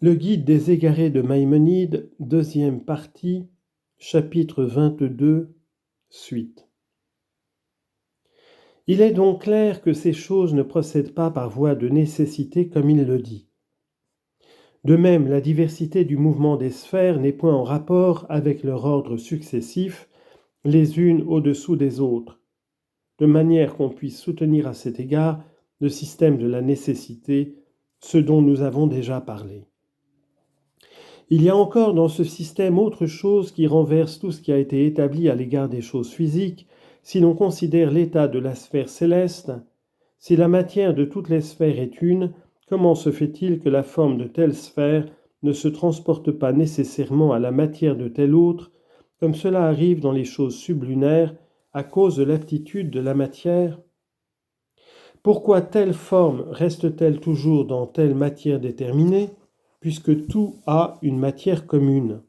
Le guide des égarés de Maïmonide, deuxième partie, chapitre 22, suite. Il est donc clair que ces choses ne procèdent pas par voie de nécessité comme il le dit. De même, la diversité du mouvement des sphères n'est point en rapport avec leur ordre successif, les unes au-dessous des autres, de manière qu'on puisse soutenir à cet égard le système de la nécessité, ce dont nous avons déjà parlé. Il y a encore dans ce système autre chose qui renverse tout ce qui a été établi à l'égard des choses physiques, si l'on considère l'état de la sphère céleste. Si la matière de toutes les sphères est une, comment se fait-il que la forme de telle sphère ne se transporte pas nécessairement à la matière de telle autre, comme cela arrive dans les choses sublunaires, à cause de l'aptitude de la matière? Pourquoi telle forme reste-t-elle toujours dans telle matière déterminée, puisque tout a une matière commune?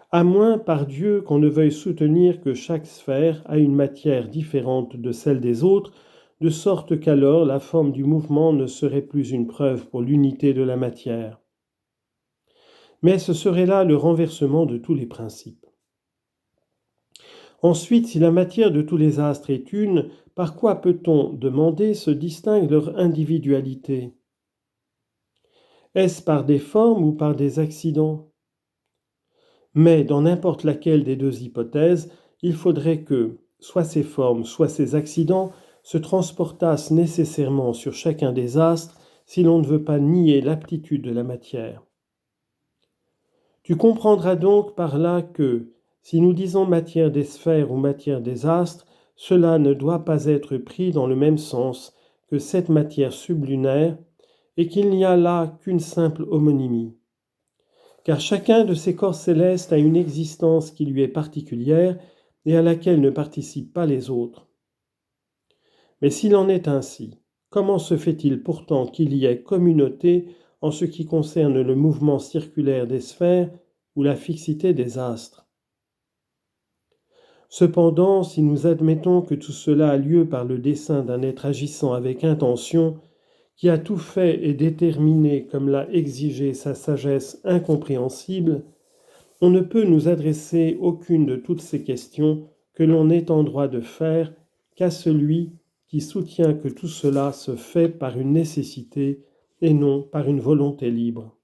À moins, par Dieu, qu'on ne veuille soutenir que chaque sphère a une matière différente de celle des autres, de sorte qu'alors la forme du mouvement ne serait plus une preuve pour l'unité de la matière. Mais ce serait là le renversement de tous les principes. Ensuite, si la matière de tous les astres est une, par quoi peut-on demander se distingue leur individualité? Est-ce par des formes ou par des accidents? Mais dans n'importe laquelle des deux hypothèses, il faudrait que, soit ces formes, soit ces accidents, se transportassent nécessairement sur chacun des astres si l'on ne veut pas nier l'aptitude de la matière. Tu comprendras donc par là que, si nous disons matière des sphères ou matière des astres, cela ne doit pas être pris dans le même sens que cette matière sublunaire et qu'il n'y a là qu'une simple homonymie. Car chacun de ces corps célestes a une existence qui lui est particulière et à laquelle ne participent pas les autres. Mais s'il en est ainsi, comment se fait-il pourtant qu'il y ait communauté en ce qui concerne le mouvement circulaire des sphères ou la fixité des astres? Cependant, si nous admettons que tout cela a lieu par le dessein d'un être agissant avec intention, qui a tout fait et déterminé comme l'a exigé sa sagesse incompréhensible, on ne peut nous adresser aucune de toutes ces questions que l'on est en droit de faire qu'à celui qui soutient que tout cela se fait par une nécessité et non par une volonté libre.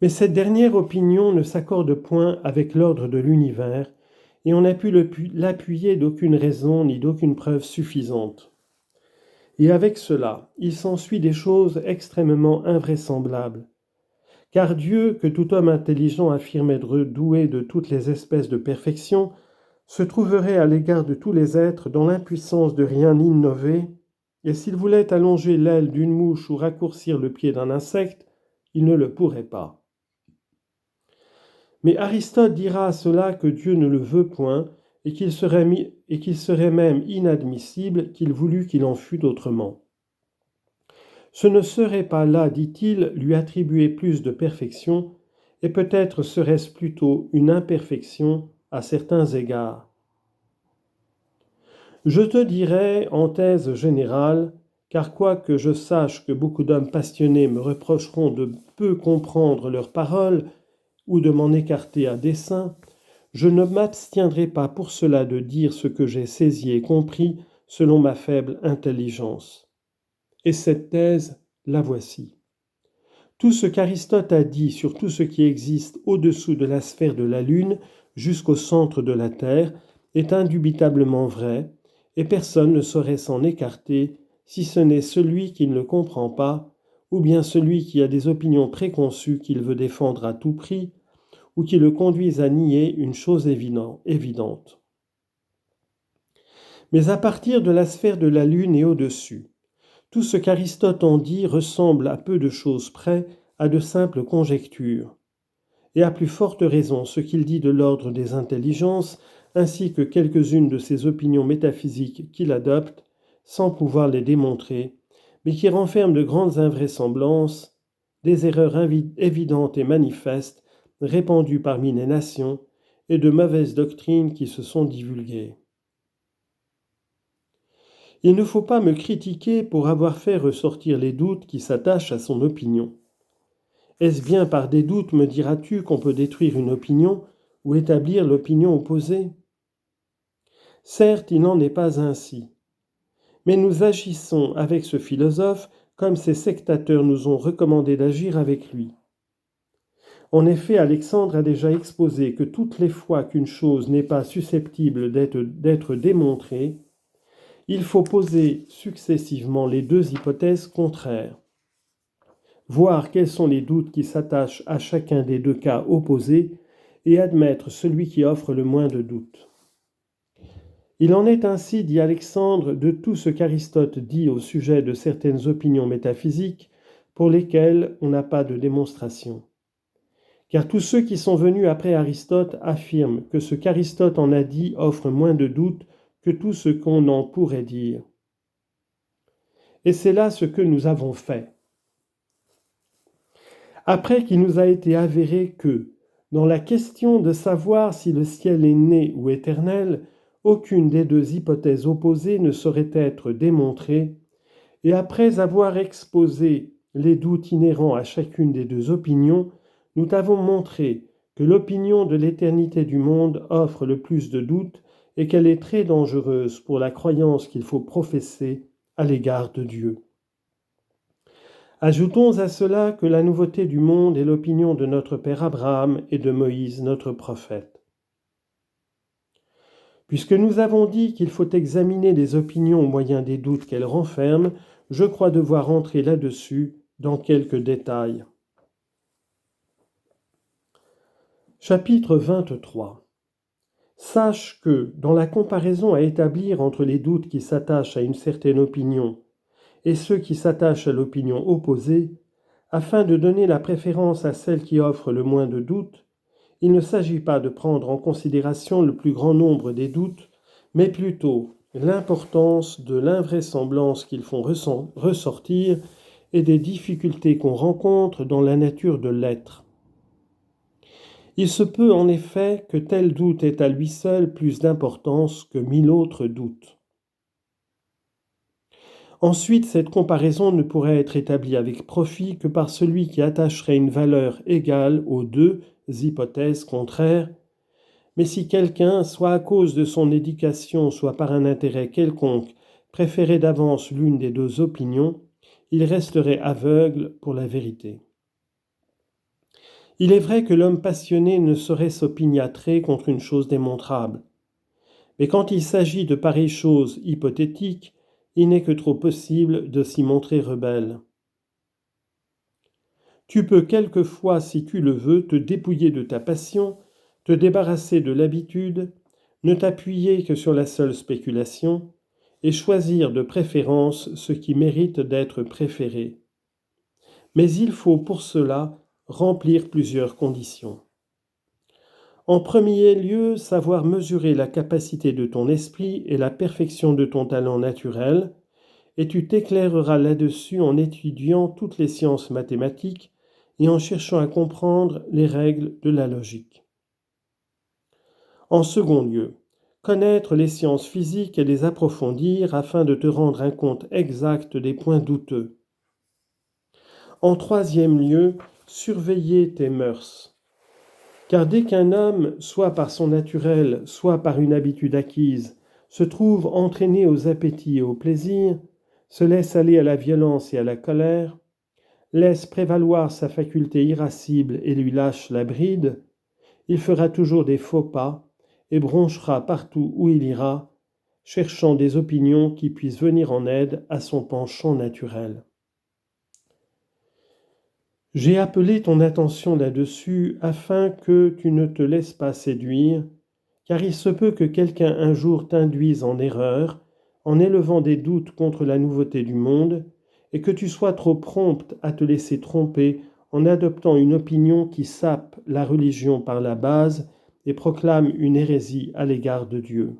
Mais cette dernière opinion ne s'accorde point avec l'ordre de l'univers, et on n'a pu l'appuyer d'aucune raison ni d'aucune preuve suffisante. Et avec cela, il s'ensuit des choses extrêmement invraisemblables. Car Dieu, que tout homme intelligent affirme être doué de toutes les espèces de perfection, se trouverait à l'égard de tous les êtres dans l'impuissance de rien innover, et s'il voulait allonger l'aile d'une mouche ou raccourcir le pied d'un insecte, il ne le pourrait pas. Mais Aristote dira à cela que Dieu ne le veut point, et qu'il serait même inadmissible qu'il voulût qu'il en fût autrement. Ce ne serait pas là, dit-il, lui attribuer plus de perfection, et peut-être serait-ce plutôt une imperfection à certains égards. Je te dirais, en thèse générale, car quoique je sache que beaucoup d'hommes passionnés me reprocheront de peu comprendre leurs paroles ou de m'en écarter à dessein, je ne m'abstiendrai pas pour cela de dire ce que j'ai saisi et compris selon ma faible intelligence. Et cette thèse, la voici. Tout ce qu'Aristote a dit sur tout ce qui existe au-dessous de la sphère de la Lune jusqu'au centre de la Terre est indubitablement vrai, et personne ne saurait s'en écarter si ce n'est celui qui ne le comprend pas, ou bien celui qui a des opinions préconçues qu'il veut défendre à tout prix, ou qui le conduisent à nier une chose évidente. Mais à partir de la sphère de la Lune et au-dessus, tout ce qu'Aristote en dit ressemble à peu de choses près à de simples conjectures. Et à plus forte raison ce qu'il dit de l'ordre des intelligences, ainsi que quelques-unes de ses opinions métaphysiques qu'il adopte, sans pouvoir les démontrer, mais qui renferment de grandes invraisemblances, des erreurs évidentes et manifestes, répandues parmi les nations, et de mauvaises doctrines qui se sont divulguées. Il ne faut pas me critiquer pour avoir fait ressortir les doutes qui s'attachent à son opinion. Est-ce bien par des doutes, me diras-tu, qu'on peut détruire une opinion ou établir l'opinion opposée ? Certes, il n'en est pas ainsi. Mais nous agissons avec ce philosophe comme ses sectateurs nous ont recommandé d'agir avec lui. En effet, Alexandre a déjà exposé que toutes les fois qu'une chose n'est pas susceptible d'être démontrée, il faut poser successivement les deux hypothèses contraires, voir quels sont les doutes qui s'attachent à chacun des deux cas opposés et admettre celui qui offre le moins de doutes. Il en est ainsi, dit Alexandre, de tout ce qu'Aristote dit au sujet de certaines opinions métaphysiques pour lesquelles on n'a pas de démonstration. Car tous ceux qui sont venus après Aristote affirment que ce qu'Aristote en a dit offre moins de doutes que tout ce qu'on en pourrait dire. Et c'est là ce que nous avons fait. Après qu'il nous a été avéré que, dans la question de savoir si le ciel est né ou éternel, aucune des deux hypothèses opposées ne saurait être démontrée, et après avoir exposé les doutes inhérents à chacune des deux opinions, nous t'avons montré que l'opinion de l'éternité du monde offre le plus de doutes et qu'elle est très dangereuse pour la croyance qu'il faut professer à l'égard de Dieu. Ajoutons à cela que la nouveauté du monde est l'opinion de notre père Abraham et de Moïse, notre prophète. Puisque nous avons dit qu'il faut examiner les opinions au moyen des doutes qu'elles renferment, je crois devoir entrer là-dessus dans quelques détails. Chapitre 23. Sache que, dans la comparaison à établir entre les doutes qui s'attachent à une certaine opinion et ceux qui s'attachent à l'opinion opposée, afin de donner la préférence à celle qui offre le moins de doutes, il ne s'agit pas de prendre en considération le plus grand nombre des doutes, mais plutôt l'importance de l'invraisemblance qu'ils font ressortir et des difficultés qu'on rencontre dans la nature de l'être. Il se peut en effet que tel doute ait à lui seul plus d'importance que 1000 autres doutes. Ensuite, cette comparaison ne pourrait être établie avec profit que par celui qui attacherait une valeur égale aux deux hypothèses contraires, mais si quelqu'un, soit à cause de son éducation, soit par un intérêt quelconque, préférait d'avance l'une des deux opinions, il resterait aveugle pour la vérité. Il est vrai que l'homme passionné ne saurait s'opiniâtrer contre une chose démontrable. Mais quand il s'agit de pareilles choses hypothétiques, il n'est que trop possible de s'y montrer rebelle. Tu peux quelquefois, si tu le veux, te dépouiller de ta passion, te débarrasser de l'habitude, ne t'appuyer que sur la seule spéculation, et choisir de préférence ce qui mérite d'être préféré. Mais il faut pour cela remplir plusieurs conditions. En premier lieu, savoir mesurer la capacité de ton esprit et la perfection de ton talent naturel, et tu t'éclaireras là-dessus en étudiant toutes les sciences mathématiques et en cherchant à comprendre les règles de la logique. En second lieu, connaître les sciences physiques et les approfondir afin de te rendre un compte exact des points douteux. En troisième lieu, surveiller tes mœurs. Car dès qu'un homme, soit par son naturel, soit par une habitude acquise, se trouve entraîné aux appétits et aux plaisirs, se laisse aller à la violence et à la colère, laisse prévaloir sa faculté irascible et lui lâche la bride, il fera toujours des faux pas et bronchera partout où il ira, cherchant des opinions qui puissent venir en aide à son penchant naturel. J'ai appelé ton attention là-dessus afin que tu ne te laisses pas séduire, car il se peut que quelqu'un un jour t'induise en erreur, en élevant des doutes contre la nouveauté du monde, et que tu sois trop prompte à te laisser tromper en adoptant une opinion qui sape la religion par la base et proclame une hérésie à l'égard de Dieu.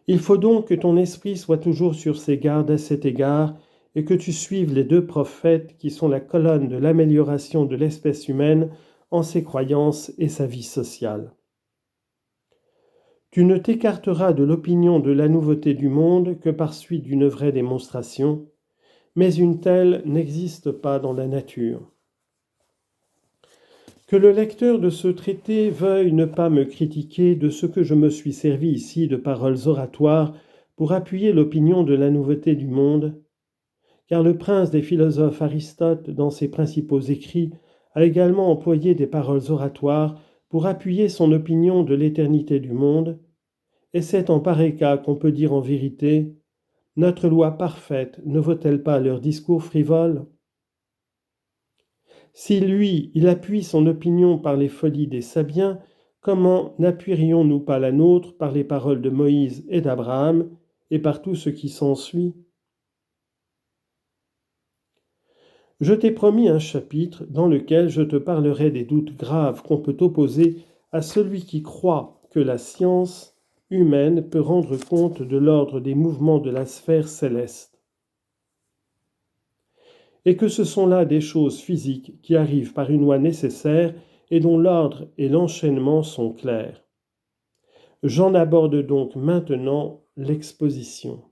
Il faut donc que ton esprit soit toujours sur ses gardes à cet égard et que tu suives les deux prophètes qui sont la colonne de l'amélioration de l'espèce humaine en ses croyances et sa vie sociale. Tu ne t'écarteras de l'opinion de la nouveauté du monde que par suite d'une vraie démonstration, mais une telle n'existe pas dans la nature. Que le lecteur de ce traité veuille ne pas me critiquer de ce que je me suis servi ici de paroles oratoires pour appuyer l'opinion de la nouveauté du monde, car le prince des philosophes Aristote, dans ses principaux écrits, a également employé des paroles oratoires pour appuyer son opinion de l'éternité du monde, et c'est en pareil cas qu'on peut dire en vérité « Notre loi parfaite ne vaut-elle pas leur discours frivole ?» Si lui, il appuie son opinion par les folies des Sabiens, comment n'appuierions-nous pas la nôtre par les paroles de Moïse et d'Abraham et par tout ce qui s'ensuit ? Je t'ai promis un chapitre dans lequel je te parlerai des doutes graves qu'on peut opposer à celui qui croit que la science humaine peut rendre compte de l'ordre des mouvements de la sphère céleste, et que ce sont là des choses physiques qui arrivent par une loi nécessaire et dont l'ordre et l'enchaînement sont clairs. J'en aborde donc maintenant l'exposition.